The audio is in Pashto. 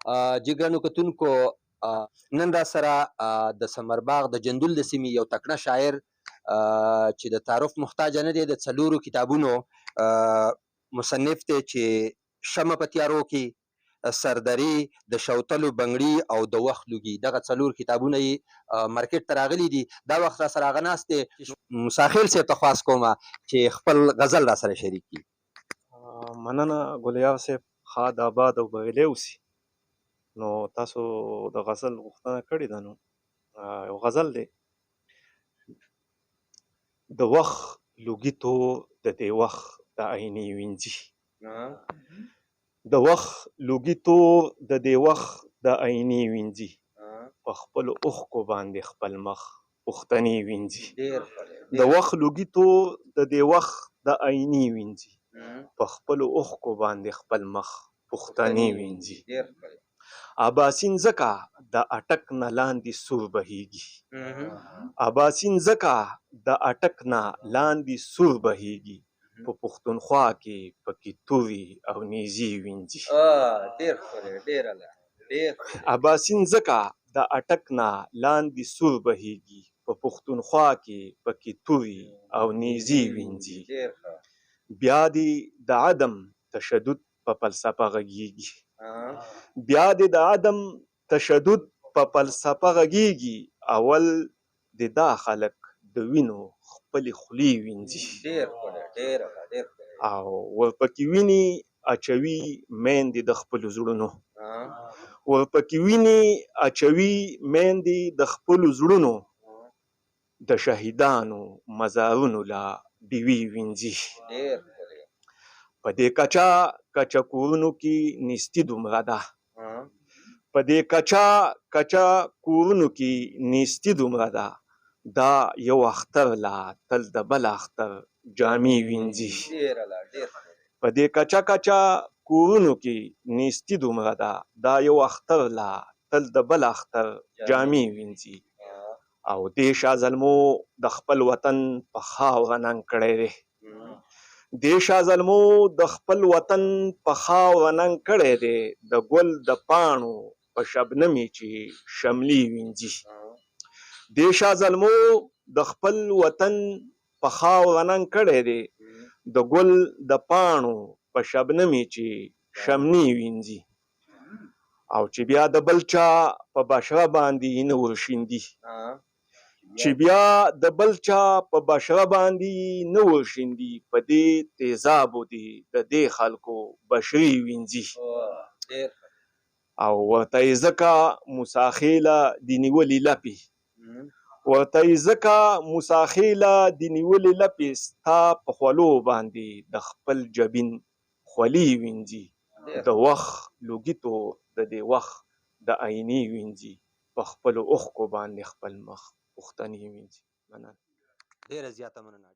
جګرانو کتونکو، نن را سره د سمرباغ د جندول د سیمې یو تکړه شاعر چې د تعارف محتاج نه دی، د څلورو کتابونو مصنف دی، چې شمع په تیارو کې، سردري، د شوتلو بنګړي او د وخت لوګي، دغه څلور کتابونه یې مارکیټ ته راغلي دي. دا وخت را سره هغه ناست دی. مساخیل صاحب ته خواست کومه چې خپل غزل را سره شریک کړي. مننه ګلیاو صاحب، ښاد آباد او بغلی اوسي. نو تاسو د غزل غوښتنه کړې ده، نو یو غزل دی: د وخت لوګي تور د دې وخت د عیني وینځي، د وخت لوګي تور د دې وخت د عیني وینځي، په خپلو اوښکو باندې خپل مخ پښتني وینځي. د وخت لوګي تور د دې وخت د عیني وینځي، په خپلو اوښکو باندې خپل مخ پښتني وینځي. اباسین ځکه د اټک نه لاندې سور بهیږي، اباسین ځکه د اټک نه لاندې سور بهیږي، په پښتونخوا کې پکې توري او نیزي وینځي. اباسین ځکه د اټک نه لاندې سور بهیږي، په پښتونخوا کې پکې توري او نیزي وینځي. بیا دې د عدم تشدد په فلسفه غږیږي، بیا دې د عدم تشدد په فلسفه غږیږي، اول د دا خلک د وینو خپلې خولې وینځي، او ورپکې ویني اچوي میندې د خپلو زړونو، ورپکې ویني اچوي میندې د خپلو زړونو، د شهیدانو مزارونو لا ډیوې وینځي. په دې کچا کچا کورونو کې نیستي دومره ده، په دې کچا کچا کورونو کې نیستي دومره ده، دا یو اختر لا تل د بل اختر جامې وینځي. په دې کچا کچا کورونو کې نیستي دومره ده، دا یو اختر لا تل د بل اختر جامې وینځي. او دې شاه زلمو د خپل وطن په خاوره ننګ کړی دی، دې شاه زلمو د خپل وطن په خاوره ننګ کړی دی، د ګل د پاڼو په شبنمې چې شملې وینځي. دې شاه زلمو د خپل وطن په خاوره ننګ کړی دی، د ګل د پاڼو په شبنمې چې شملې وینځي. او چې بیا د بل چا په بشره باندې نه ورشیندي، چې بیا د بل چا په بشره باندې نه ورشیندي، په دې تیزابو دي د دې خلکو بشري وینځي. او ورته یې ځکه موسی خیله د نیولې لپې، ورته یې ځکه موسی خیله د نیولې لپې، ستا په خولو باندې د خپل جبین خولې وینځي. د وخت لوګي تور د دې وخت د عیني وینځي، په خپلو اوښکو باندې خپل مخ پښتني وینځي. مننه. ډېره زیاته مننه.